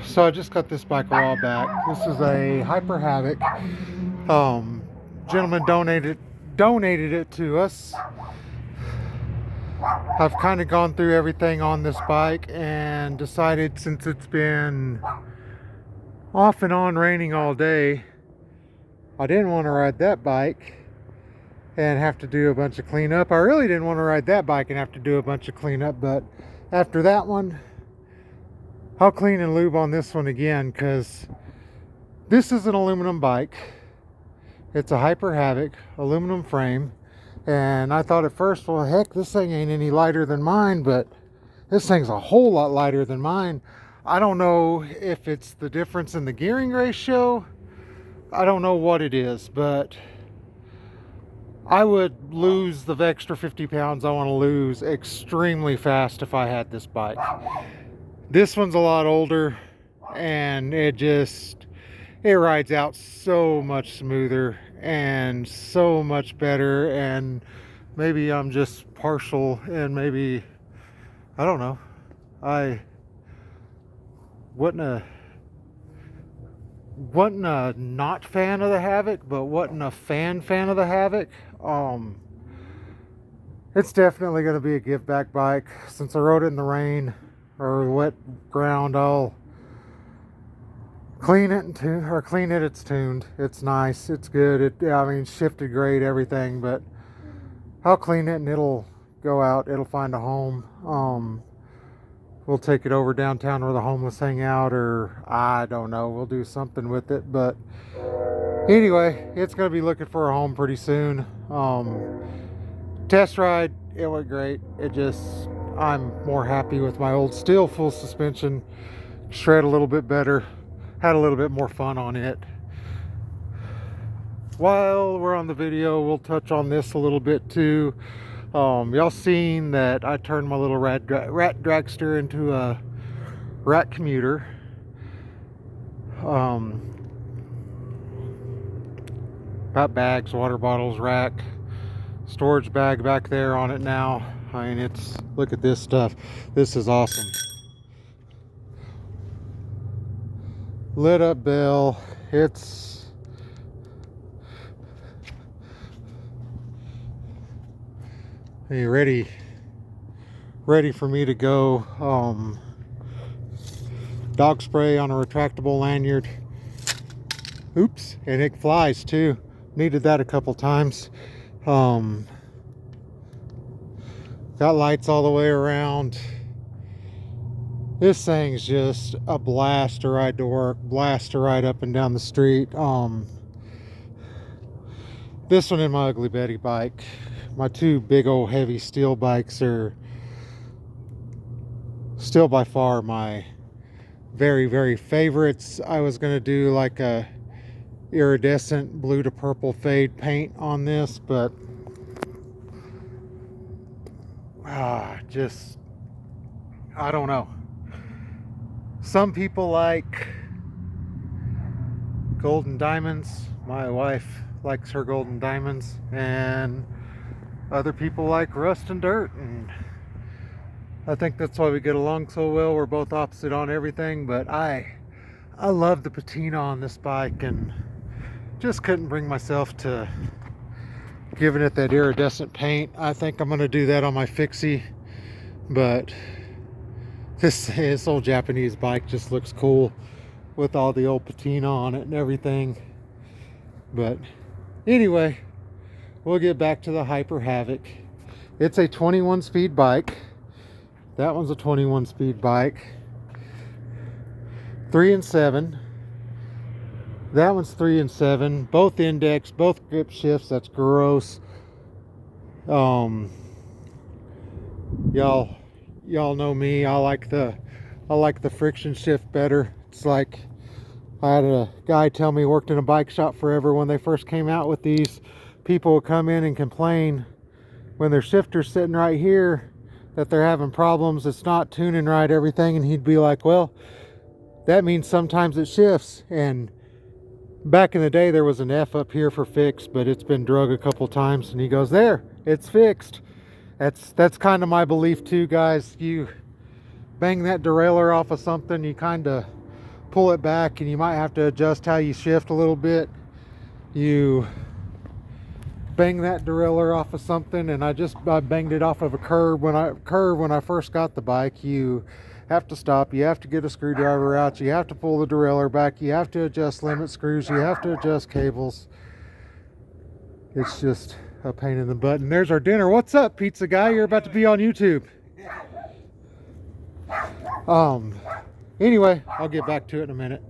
So I just got this bike a while back. This is a Hyper Havoc. Gentleman donated it to us. I've kind of gone through everything on this bike and decided, since it's been off and on raining all day, I didn't want to ride that bike and have to do a bunch of cleanup. I really didn't want to ride that bike and have to do a bunch of cleanup, but after that one, I'll clean and lube on this one again, because this is an aluminum bike. It's a Hyper Havoc aluminum frame, and I thought at first, well, heck, this thing ain't any lighter than mine, but this thing's a whole lot lighter than mine. I don't know if it's the difference in the gearing ratio. I don't know what it is, but I would lose the extra 50 pounds I want to lose extremely fast if I had this bike. This one's a lot older, and it rides out so much smoother and so much better. And maybe I'm just partial, and maybe, I don't know, I wasn't a not fan of the Havoc, but wasn't a fan of the Havoc. It's definitely going to be a give back bike. Since I rode it in the rain or wet ground, I'll clean it and clean it. It's tuned. It's nice. It's good. I mean, shifted great, everything. But I'll clean it and it'll go out. It'll find a home. We'll take it over downtown where the homeless hang out, or I don't know. We'll do something with it. But anyway, it's going to be looking for a home pretty soon. Test ride, it went great. I'm more happy with my old steel full suspension. Shred a little bit better. Had a little bit more fun on it. While we're on the video, we'll touch on this a little bit too. Y'all seen that I turned my little rat dragster into a rat commuter. Got bags, water bottles, rack, storage bag back there on it now. I mean, look at this stuff. This is awesome. Lit up bell. Hey, ready for me to go. Dog spray on a retractable lanyard. Oops, and it flies too. Needed that a couple times. Got lights all the way around. This thing's just a blast to ride to work, blast to ride up and down the street. This one and my Ugly Betty bike, my two big old heavy steel bikes, are still by far my very, very favorites. I was going to do like a iridescent blue to purple fade paint on this, but I don't know. Some people like golden diamonds. My wife likes her golden diamonds, and other people like rust and dirt, and I think that's why we get along so well. We're both opposite on everything, but I love the patina on this bike, and just couldn't bring myself to giving it that iridescent paint. I think I'm going to do that on my fixie, but this old Japanese bike just looks cool with all the old patina on it and everything. But anyway, we'll get back to the Hyper Havoc. It's a 21 speed bike. That one's a 21 speed bike. 3 and 7. That one's 3 and 7. Both index, both grip shifts. That's gross. Y'all know me. I like the friction shift better. It's like, I had a guy tell me, worked in a bike shop forever, when they first came out with these, people would come in and complain when their shifter's sitting right here that they're having problems, it's not tuning right, everything, and he'd be like, well, that means sometimes it shifts. And back in the day, there was an F up here for fixed, but it's been drug a couple times, and he goes, there, it's fixed. That's kind of my belief too, guys. You bang that derailleur off of something, you kind of pull it back, and you might have to adjust how you shift a little bit. You bang that derailleur off of something, and I banged it off of a curb. When I first got the bike, you have to stop, you have to get a screwdriver out, you have to pull the derailleur back, you have to adjust limit screws, you have to adjust cables. It's just a pain in the butt. And there's our dinner. What's up, pizza guy? You're about to be on YouTube. Anyway, I'll get back to it in a minute.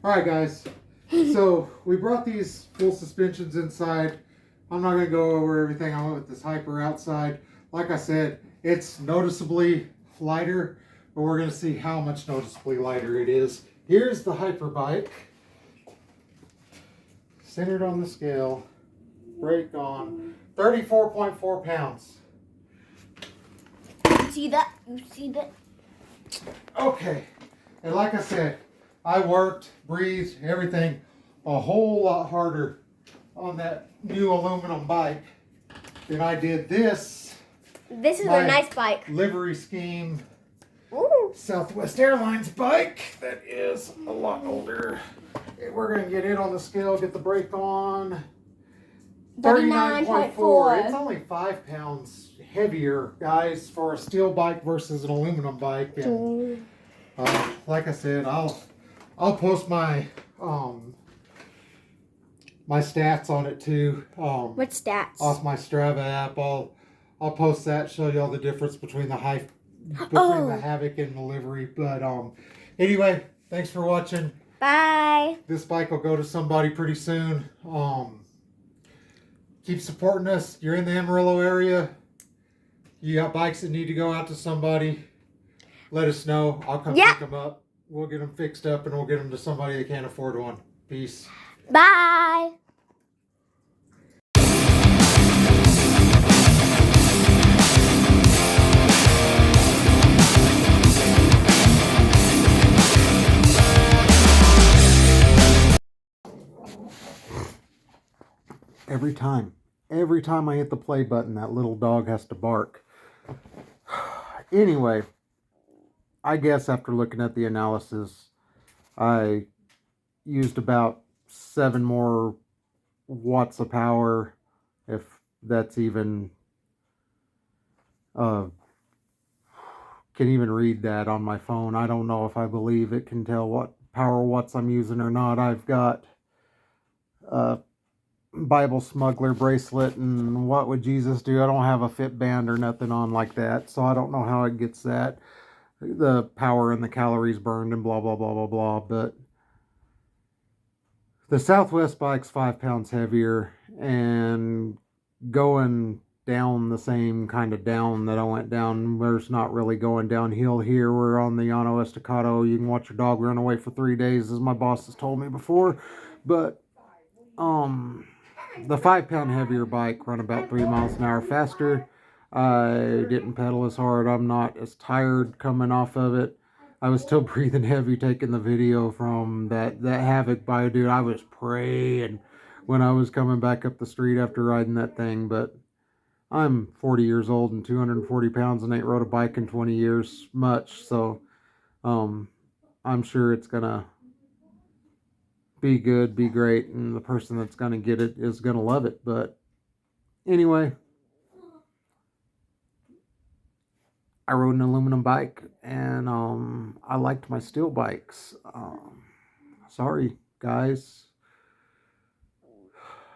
All right, guys. So we brought these full suspensions inside. I'm not going to go over everything. I went with this Hyper outside. Like I said, it's noticeably lighter, but we're going to see how much noticeably lighter it is. Here's the Hyper bike. Centered on the scale. Brake on. 34.4 pounds. You see that? You see that? Okay. And like I said, I worked, breathed, everything a whole lot harder on that new aluminum bike than I did this. This is a nice bike. Livery scheme. Ooh. Southwest Airlines bike that is a lot older. Okay, we're going to get it on the scale, get the brake on. 39.4. It's only 5 pounds heavier, guys, for a steel bike versus an aluminum bike. And, like I said, I'll post my my stats on it too. What stats? Off my Strava app. I'll post that, show you all the difference between the Havoc and the livery. But anyway, thanks for watching. Bye. This bike will go to somebody pretty soon. Keep supporting us. You're in the Amarillo area. You got bikes that need to go out to somebody. Let us know. I'll come pick them up. We'll get them fixed up, and we'll get them to somebody that can't afford one. Peace. Bye. Every time I hit the play button, that little dog has to bark. Anyway, I guess after looking at the analysis, I used about 7 more watts of power, if that's even, can even read that on my phone. I don't know if I believe it can tell what power watts I'm using or not. I've got Bible smuggler bracelet and what would Jesus do? I don't have a fit band or nothing on like that, so I don't know how it gets that, the power and the calories burned and blah blah blah blah blah. But the Southwest bike's 5 pounds heavier, and going down the same kind of down that I went down, there's not really going downhill here. We're on the Llano Estacado. You can watch your dog run away for 3 days, as my boss has told me before. But the 5 pound heavier bike run about 3 miles an hour faster. I didn't pedal as hard. I'm not as tired coming off of it. I was still breathing heavy taking the video from that Havoc bike, dude. I was praying when I was coming back up the street after riding that thing. But I'm 40 years old and 240 pounds and ain't rode a bike in 20 years much. So I'm sure it's gonna be good, be great, and the person that's going to get it is going to love it. But anyway, I rode an aluminum bike, and I liked my steel bikes. Sorry, guys.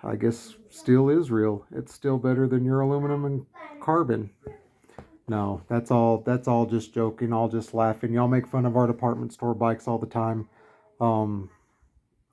I guess steel is real. It's still better than your aluminum and carbon. No, that's all just joking, all just laughing. Y'all make fun of our department store bikes all the time.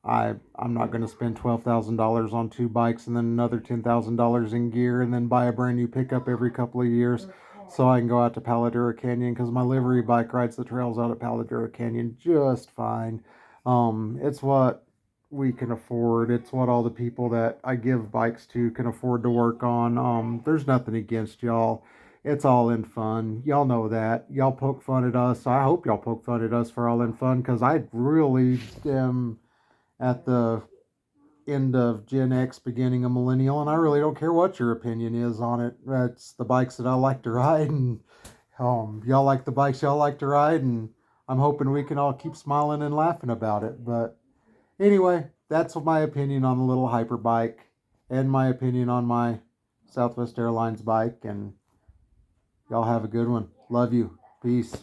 I'm not going to spend $12,000 on 2 bikes and then another $10,000 in gear and then buy a brand new pickup every couple of years so I can go out to Paladura Canyon, because my livery bike rides the trails out at Paladura Canyon just fine. It's what we can afford. It's what all the people that I give bikes to can afford to work on. There's nothing against y'all. It's all in fun. Y'all know that. Y'all poke fun at us. I hope y'all poke fun at us for all in fun, because I really am at the end of Gen X, beginning of Millennial, and I really don't care what your opinion is on it. That's the bikes that I like to ride, and y'all like the bikes y'all like to ride, and I'm hoping we can all keep smiling and laughing about it. But anyway, that's my opinion on the little hyper bike and my opinion on my Southwest Airlines bike. And y'all have a good one. Love you. Peace.